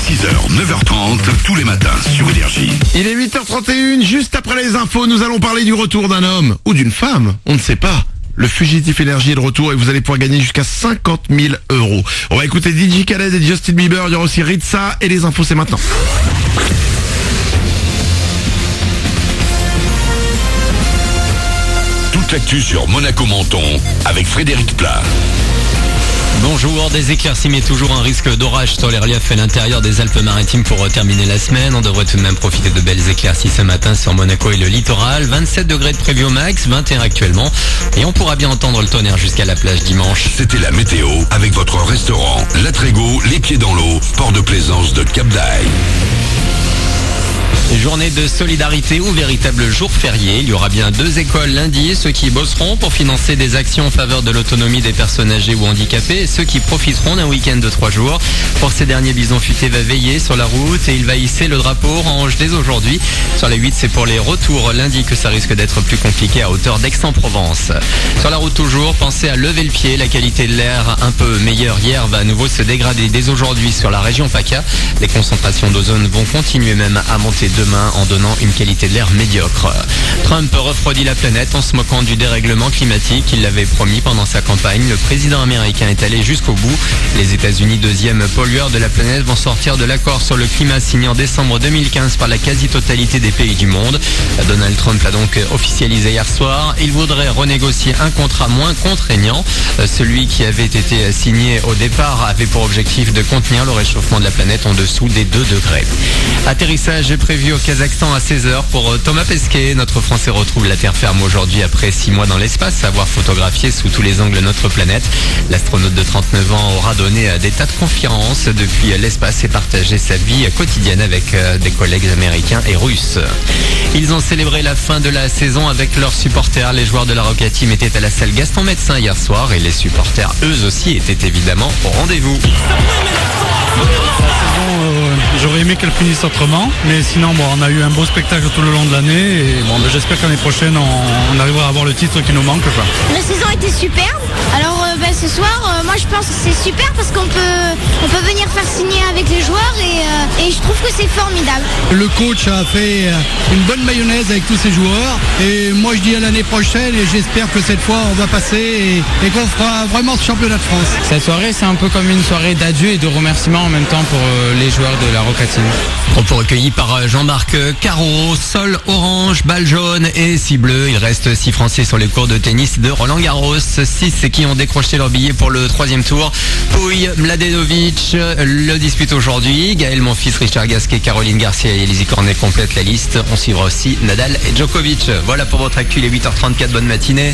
6h, 9h30, tous les matins sur Énergie. Il est 8h31, juste après les infos, nous allons parler du retour d'un homme ou d'une femme, on ne sait pas. Le fugitif énergie est de retour et vous allez pouvoir gagner jusqu'à 50 000 €. On va écouter DJ Khaled et Justin Bieber, il y aura aussi Ritza et les infos c'est maintenant. Toute l'actu sur Monaco Menton avec Frédéric Plat. Bonjour, des éclaircies mais toujours un risque d'orage sur les reliefs et l'intérieur des Alpes-Maritimes pour terminer la semaine. On devrait tout de même profiter de belles éclaircies ce matin sur Monaco et le littoral. 27 degrés de prévu au max, 21 actuellement. Et on pourra bien entendre le tonnerre jusqu'à la plage dimanche. C'était la météo avec votre restaurant La Trégo, les pieds dans l'eau, port de plaisance de Cap d'Aille. Journée de solidarité ou véritable jour férié. Il y aura bien 2 écoles lundi, ceux qui bosseront pour financer des actions en faveur de l'autonomie des personnes âgées ou handicapées et ceux qui profiteront d'un week-end de 3 jours. Pour ces derniers, Bison Futé va veiller sur la route et il va hisser le drapeau orange dès aujourd'hui. Sur les 8, c'est pour les retours lundi que ça risque d'être plus compliqué à hauteur d'Aix-en-Provence. Sur la route toujours, pensez à lever le pied. La qualité de l'air un peu meilleure hier va à nouveau se dégrader dès aujourd'hui sur la région PACA. Les concentrations d'ozone vont continuer même à monter demain en donnant une qualité de l'air médiocre. Trump refroidit la planète en se moquant du dérèglement climatique. Il l'avait promis pendant sa campagne. Le président américain est allé jusqu'au bout. Les États-Unis, deuxième pollueur de la planète, vont sortir de l'accord sur le climat signé en décembre 2015 par la quasi-totalité des pays du monde. Donald Trump l'a donc officialisé hier soir. Il voudrait renégocier un contrat moins contraignant. Celui qui avait été signé au départ avait pour objectif de contenir le réchauffement de la planète en dessous des 2 degrés. Atterrissage est prévu au Kazakhstan à 16h pour Thomas Pesquet. Notre Français retrouve la terre ferme aujourd'hui après 6 mois dans l'espace, avoir photographié sous tous les angles notre planète. L'astronaute de 39 ans aura donné des tas de conférences depuis l'espace et partagé sa vie quotidienne avec des collègues américains et russes. Ils ont célébré la fin de la saison avec leurs supporters. Les joueurs de la Roca Team étaient à la salle Gaston Médecin hier soir et les supporters eux aussi étaient évidemment au rendez-vous. J'aurais aimé qu'elle finisse autrement, mais sinon on a eu un beau spectacle tout le long de l'année et j'espère qu'année prochaine on arrivera à avoir le titre qui nous manque. La saison était superbe. Alors ce soir, moi je pense que c'est super parce qu'on peut venir faire signer avec les joueurs et je trouve que c'est formidable. Le coach a fait une bonne mayonnaise avec tous ses joueurs et moi je dis à l'année prochaine et j'espère que cette fois on va passer et qu'on fera vraiment ce championnat de France. Cette soirée c'est un peu comme une soirée d'adieu et de remerciement en même temps pour les joueurs de la Roca Team. Propos recueillis par Jean-Marc Caro, sol orange, balle jaune et 6 bleus. Il reste 6 Français sur les cours de tennis de Roland Garros. 6 qui ont décroché leur billet pour le 3e tour. Pouille, Mladenovic le dispute aujourd'hui. Gaël Monfils, Richard Gasquet, Caroline Garcia et Élisée Cornet complètent la liste. On suivra aussi Nadal et Djokovic. Voilà pour votre actu, il est 8h34, bonne matinée.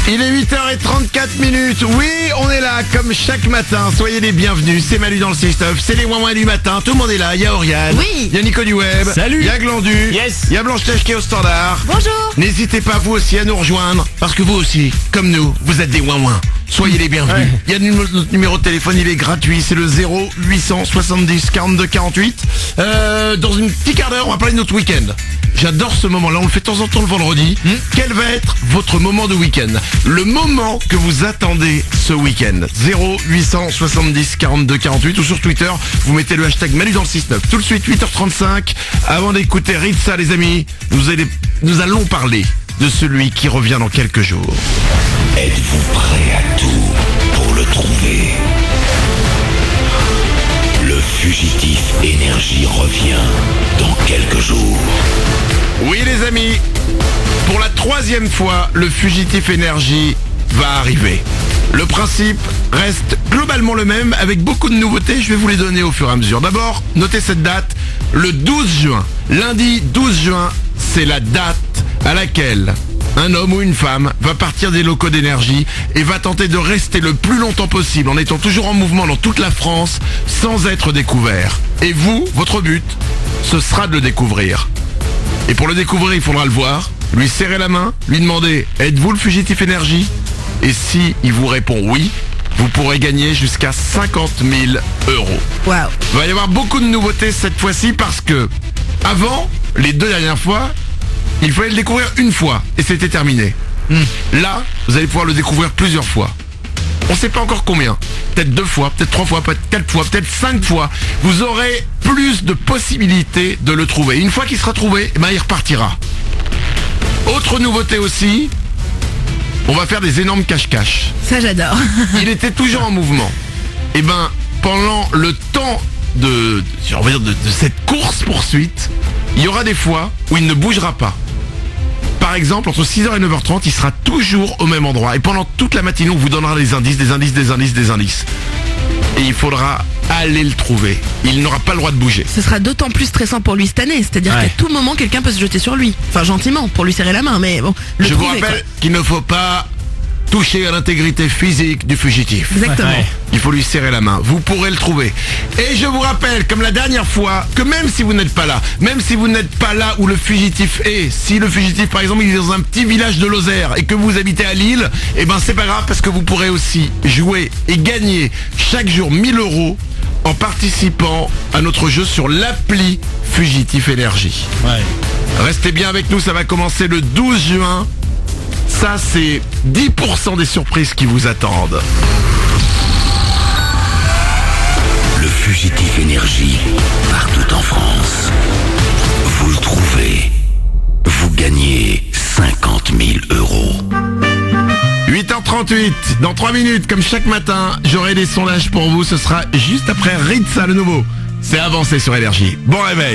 Il est 8h34. Oui, on est là comme chaque matin. Soyez les bienvenus. C'est Manu dans le 6-9. C'est les ouin-ouin du matin. Tout le monde est là. Il y a Oriane. Oui. Il y a Nico du Web. Salut. Il y a Glandu. Yes. Il y a Blanche-Neige qui est au standard. Bonjour. N'hésitez pas vous aussi à nous rejoindre. Parce que vous aussi, comme nous, vous êtes des ouin-ouin. Soyez les bienvenus. Ouais. Il y a notre numéro de téléphone, il est gratuit. C'est le 0870 42 48. Dans une petite quart d'heure, on va parler de notre week-end. J'adore ce moment-là, on le fait de temps en temps le vendredi. Quel va être votre moment de week-end? Le moment que vous attendez ce week-end. 0870 42 48 ou sur Twitter, vous mettez le hashtag Manu dans le 6-9. Tout de suite, 8h35. Avant d'écouter Ritza, les amis, nous allons parler de celui qui revient dans quelques jours. Êtes-vous prêt à tout pour le trouver? Le fugitif énergie revient dans quelques jours. Oui les amis, pour la 3e fois, le fugitif énergie va arriver. Le principe reste globalement le même avec beaucoup de nouveautés, je vais vous les donner au fur et à mesure. D'abord, notez cette date, le 12 juin. Lundi 12 juin, c'est la date à laquelle un homme ou une femme va partir des locaux d'énergie et va tenter de rester le plus longtemps possible en étant toujours en mouvement dans toute la France sans être découvert. Et vous, votre but, ce sera de le découvrir. Et pour le découvrir, il faudra le voir, lui serrer la main, lui demander « Êtes-vous le fugitif énergie ?» Et si il vous répond oui, vous pourrez gagner jusqu'à 50 000 euros. Waouh. Il va y avoir beaucoup de nouveautés cette fois-ci parce que avant, les 2 dernières fois, il fallait le découvrir une fois et c'était terminé. Là, vous allez pouvoir le découvrir plusieurs fois. On ne sait pas encore combien. Peut-être 2 fois, peut-être 3 fois, peut-être 4 fois, peut-être 5 fois. Vous aurez plus de possibilités de le trouver. Une fois qu'il sera trouvé, il repartira. Autre nouveauté aussi, on va faire des énormes cache-cache. Ça, j'adore. Il était toujours en mouvement. Et pendant le temps de cette course-poursuite, il y aura des fois où il ne bougera pas. Par exemple, entre 6h et 9h30, il sera toujours au même endroit. Et pendant toute la matinée, on vous donnera des indices. Et il faudra aller le trouver. Il n'aura pas le droit de bouger. Ce sera d'autant plus stressant pour lui cette année. C'est-à-dire qu'à tout moment, quelqu'un peut se jeter sur lui. Enfin, gentiment, pour lui serrer la main, mais bon. Je vous rappelle qu'il ne faut pas toucher à l'intégrité physique du fugitif. Exactement. Ouais. Il faut lui serrer la main. Vous pourrez le trouver. Et je vous rappelle, comme la dernière fois, que même si vous n'êtes pas là où le fugitif est, si le fugitif, par exemple, il est dans un petit village de Lozère et que vous habitez à Lille, c'est pas grave parce que vous pourrez aussi jouer et gagner chaque jour 1 000 euros en participant à notre jeu sur l'appli Fugitif Énergie. Ouais. Restez bien avec nous, ça va commencer le 12 juin. Ça, c'est 10% des surprises qui vous attendent. Le Fugitif Énergie, partout en France. Vous le trouvez. Vous gagnez 50 000 euros. 8h38, dans 3 minutes, comme chaque matin, j'aurai des sondages pour vous. Ce sera juste après Ritza, le nouveau. C'est avancé sur Énergie. Bon réveil.